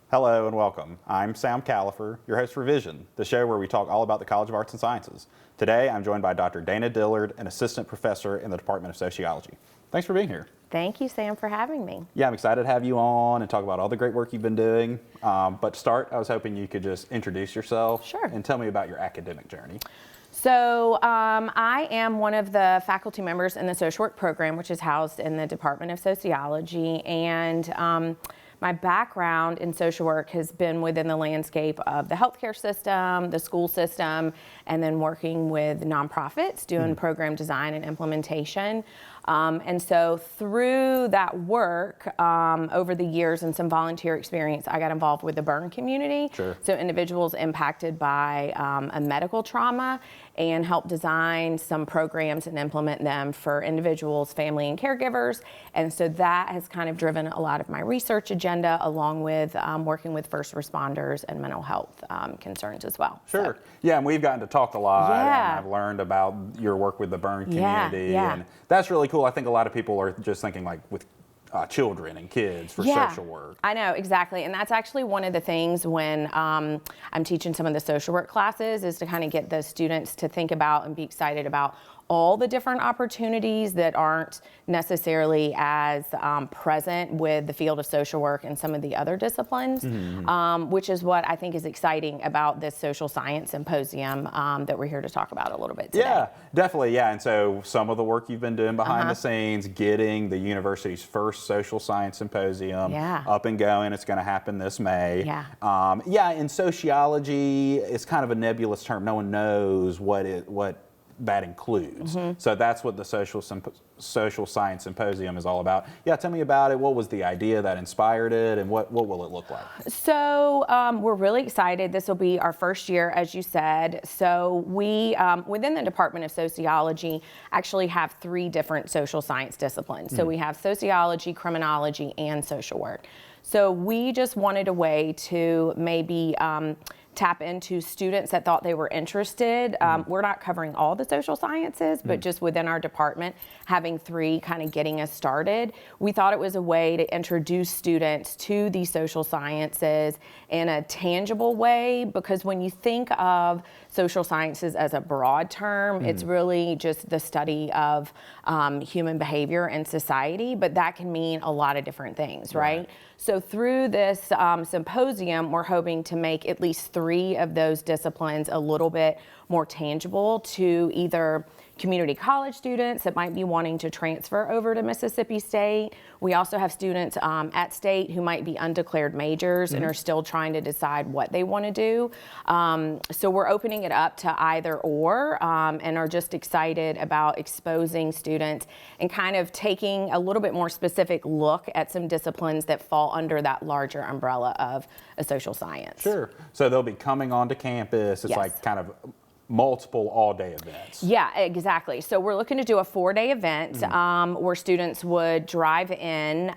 Hello and welcome. I'm Sam Califer, your host for Vision, the show where we talk all about the College of Arts and Sciences. Today, I'm joined by Dr. Dana Dillard, an assistant professor in the Department of Sociology. Thanks for being here. Thank you, Sam, for having me. Yeah, I'm excited to have you on and talk about all the great work you've been doing. But to start, I was hoping you could just introduce yourself. Sure. And tell me about your academic journey. So I am one of the faculty members in the social work program, which is housed in the Department of Sociology. And my background in social work has been within the landscape of the healthcare system, the school system, and then working with nonprofits doing program design and implementation. And so through that work, over the years and some volunteer experience, I got involved with the burn community. Sure. So individuals impacted by a medical trauma, and help design some programs and implement them for individuals, family, and caregivers. And so that has kind of driven a lot of my research agenda, along with working with first responders and mental health concerns as well. Sure. So. Yeah, and we've gotten to talk a lot, Yeah. and I've learned about your work with the burn community, Yeah. and that's really cool. I think a lot of people are just thinking like with children and kids for social work. I know, exactly. And that's actually one of the things when I'm teaching some of the social work classes, is to kind of get the students to think about and be excited about all the different opportunities that aren't necessarily as present with the field of social work and some of the other disciplines, which is what I think is exciting about this Social Science Symposium that we're here to talk about a little bit today. Yeah, definitely, yeah. And so some of the work you've been doing behind the scenes, getting the university's first Social Science Symposium up and going. It's going to happen this May. Yeah. In sociology, it's kind of a nebulous term. No one knows what that includes. So that's what the Social Science Symposium is all about. Yeah, tell me about it. What was the idea that inspired it, and what will it look like? So we're really excited. This will be our first year, as you said. So we, within the Department of Sociology, actually have 3 different social science disciplines. So we have sociology, criminology, and social work. So we just wanted a way to maybe tap into students that thought they were interested. We're not covering all the social sciences, but just within our department, having 3 kind of getting us started. We thought it was a way to introduce students to the social sciences in a tangible way, because when you think of social sciences as a broad term, it's really just the study of human behavior and society, but that can mean a lot of different things, right? So through this symposium, we're hoping to make at least 3 of those disciplines a little bit more tangible to either community college students that might be wanting to transfer over to Mississippi State. We also have students at State who might be undeclared majors and are still trying to decide what they want to do. So we're opening it up to either or, and are just excited about exposing students and kind of taking a little bit more specific look at some disciplines that fall under that larger umbrella of a social science. Sure. So they'll be coming onto campus. It's like kind of multiple all-day events. Yeah, exactly. So we're looking to do a 4-day event where students would drive in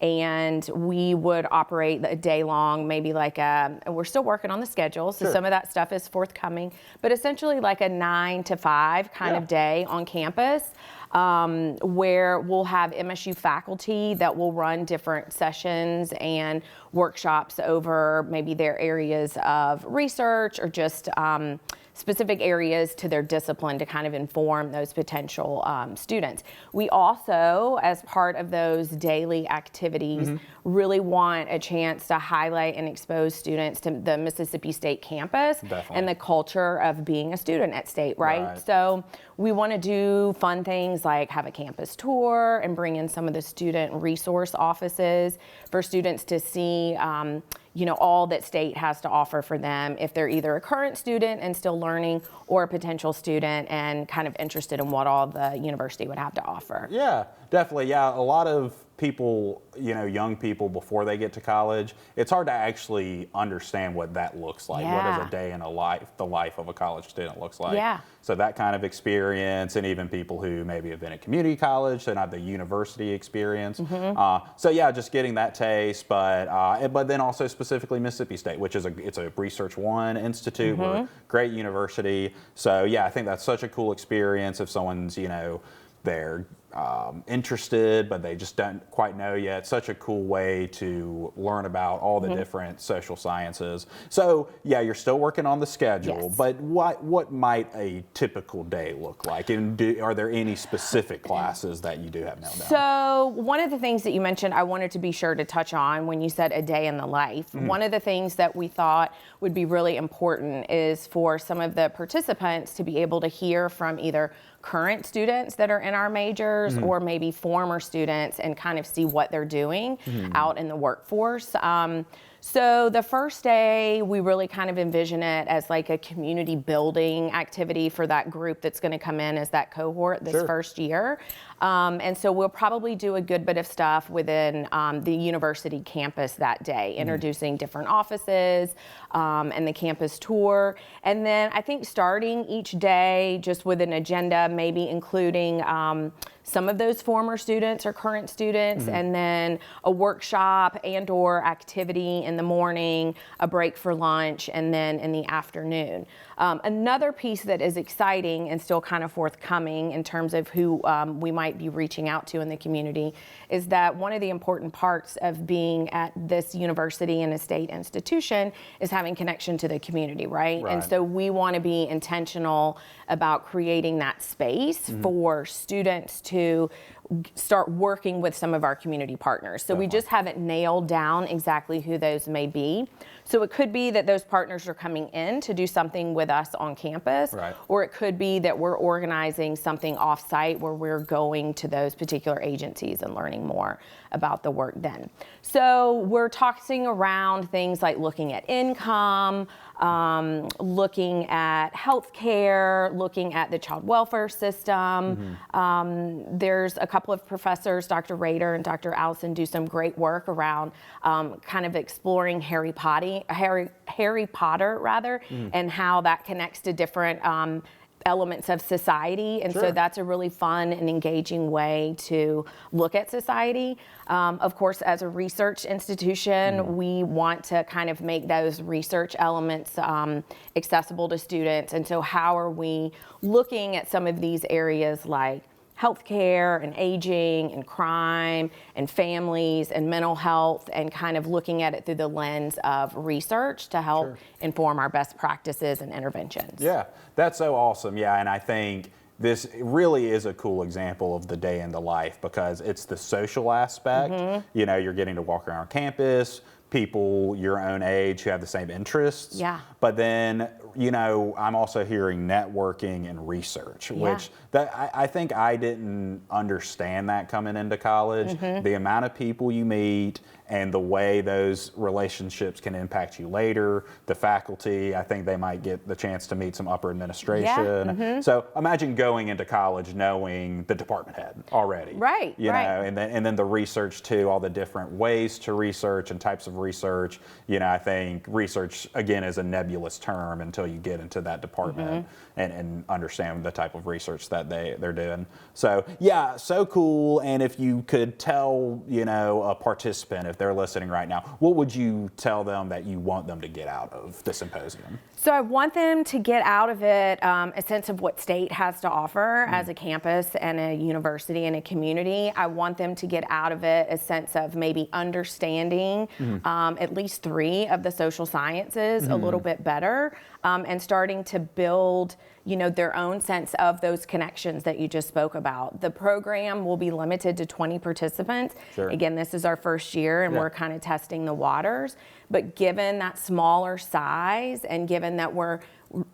and we would operate a day long, maybe like we're still working on the schedule, so some of that stuff is forthcoming, but essentially like a 9 to 5 kind of day on campus. Where we'll have MSU faculty that will run different sessions and workshops over maybe their areas of research or just specific areas to their discipline to kind of inform those potential students. We also, as part of those daily activities, really want a chance to highlight and expose students to the Mississippi State campus and the culture of being a student at State, right? So we want to do fun things like have a campus tour and bring in some of the student resource offices for students to see all that State has to offer for them if they're either a current student and still learning or a potential student and kind of interested in what all the university would have to offer. Yeah, definitely. Yeah, a lot of people, young people before they get to college, it's hard to actually understand what that looks like. What does a day in the life of a college student looks like? So that kind of experience, and even people who maybe have been at community college, they don't have the university experience. So yeah, just getting that taste, but then also specifically Mississippi State, which is it's a Research One institute, we're a great university. So yeah, I think that's such a cool experience if someone's, they're interested, but they just don't quite know yet. Such a cool way to learn about all the different social sciences. So yeah, you're still working on the schedule, but what might a typical day look like? And are there any specific classes that you do have nailed down? So one of the things that you mentioned, I wanted to be sure to touch on when you said a day in the life. One of the things that we thought would be really important is for some of the participants to be able to hear from either current students that are in our majors or maybe former students and kind of see what they're doing out in the workforce. So the first day, we really kind of envision it as like a community building activity for that group that's going to come in as that cohort this first year. And so we'll probably do a good bit of stuff within the university campus that day, introducing different offices and the campus tour. And then I think starting each day just with an agenda, maybe including some of those former students or current students, and then a workshop and or activity in the morning, a break for lunch, and then in the afternoon. Another piece that is exciting and still kind of forthcoming in terms of who we might be reaching out to in the community is that one of the important parts of being at this university and a state institution is having connection to the community, right? And so we want to be intentional about creating that space for students to start working with some of our community partners. So we just haven't nailed down exactly who those may be. So it could be that those partners are coming in to do something with us on campus, or it could be that we're organizing something off-site where we're going to those particular agencies and learning more about the work then. So we're tossing around things like looking at income, looking at healthcare, looking at the child welfare system. There's a couple of professors, Dr. Rader and Dr. Allison, do some great work around kind of exploring Harry Potter, and how that connects to different elements of society. And so that's a really fun and engaging way to look at society. Of course, as a research institution, we want to kind of make those research elements accessible to students. And so how are we looking at some of these areas like healthcare and aging and crime and families and mental health, and kind of looking at it through the lens of research to help inform our best practices and interventions. Yeah, that's so awesome. Yeah, and I think this really is a cool example of the day in the life because it's the social aspect. You know, you're getting to walk around campus, people your own age who have the same interests. But then, you know, I'm also hearing networking and research, which I think I didn't understand that coming into college. The amount of people you meet and the way those relationships can impact you later. The faculty, I think they might get the chance to meet some upper administration. So imagine going into college knowing the department head already. You know, and then the research too, all the different ways to research and types of research. You know, I think research, again, is a nebulous term until you get into that department and understand the type of research that they're doing. So yeah, so cool. And if you could tell, you know, a participant, if they're listening right now, what would you tell them that you want them to get out of the symposium? So I want them to get out of it a sense of what state has to offer as a campus and a university and a community. I want them to get out of it a sense of maybe understanding at least 3 of the social sciences a little bit better, and starting to build, you know, their own sense of those connections that you just spoke about. The program will be limited to 20 participants. Again, this is our first year and we're kind of testing the waters. But given that smaller size and given that we're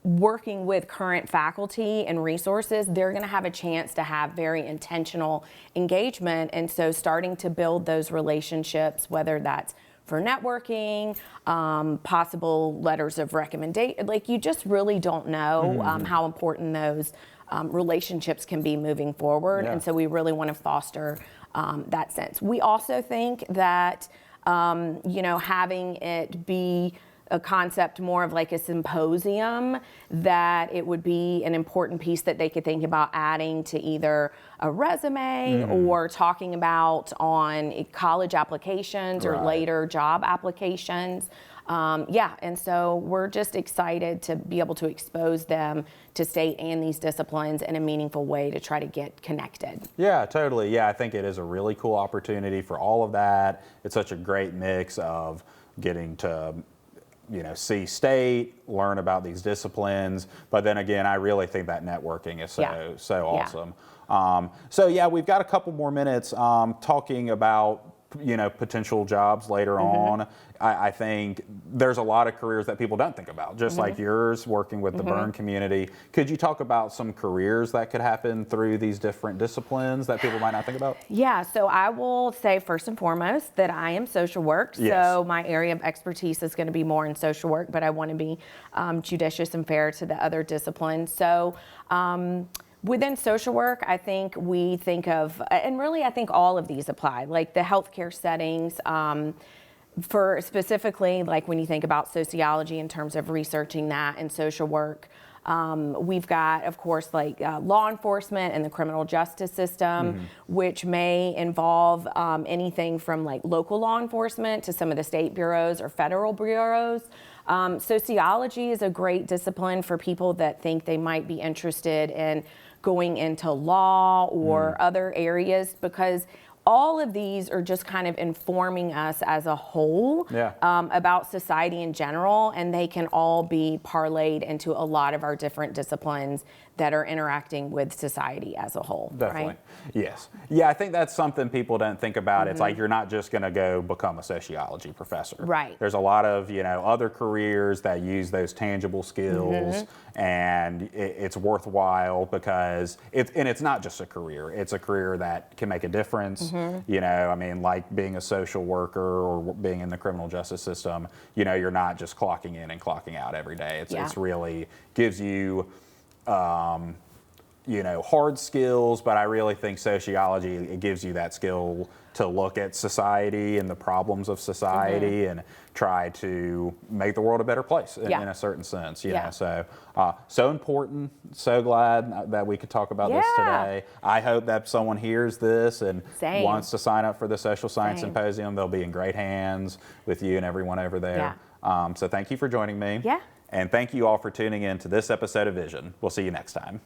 working with current faculty and resources, they're going to have a chance to have very intentional engagement. And so starting to build those relationships, whether that's for networking, possible letters of recommendation, like you just really don't know how important those relationships can be moving forward. And so we really want to foster that sense. We also think that you know, having it be a concept more of like a symposium, that it would be an important piece that they could think about adding to either a resume or talking about on college applications or later job applications. And so we're just excited to be able to expose them to state and these disciplines in a meaningful way to try to get connected. Yeah, totally. Yeah, I think it is a really cool opportunity for all of that. It's such a great mix of getting to see state, learn about these disciplines, but then again, I really think that networking is so awesome. So yeah, we've got a couple more minutes talking about potential jobs later on. I think there's a lot of careers that people don't think about, just like yours, working with the burn community. Could you talk about some careers that could happen through these different disciplines that people might not think about? Yeah, so I will say first and foremost that I am social work. So my area of expertise is going to be more in social work, but I want to be judicious and fair to the other disciplines. So within social work, I think we think of, and really I think all of these apply, like the healthcare settings, for specifically like when you think about sociology in terms of researching that and social work. We've got, of course, like law enforcement and the criminal justice system, which may involve anything from like local law enforcement to some of the state bureaus or federal bureaus. Sociology is a great discipline for people that think they might be interested in going into law or other areas, because all of these are just kind of informing us as a whole about society in general, and they can all be parlayed into a lot of our different disciplines that are interacting with society as a whole. Definitely. Right? Yes. Yeah, I think that's something people don't think about. It's like you're not just going to go become a sociology professor. Right. There's a lot of, other careers that use those tangible skills, and it's worthwhile because it's not just a career. It's a career that can make a difference. Like being a social worker or being in the criminal justice system, you're not just clocking in and clocking out every day. It's really gives you hard skills, but I really think sociology, it gives you that skill to look at society and the problems of society and try to make the world a better place in a certain sense, know. So important, so glad that we could talk about this today. I hope that someone hears this and wants to sign up for the Social Science Symposium. They'll be in great hands with you and everyone over there. So thank you for joining me. And thank you all for tuning in to this episode of Vision. We'll see you next time.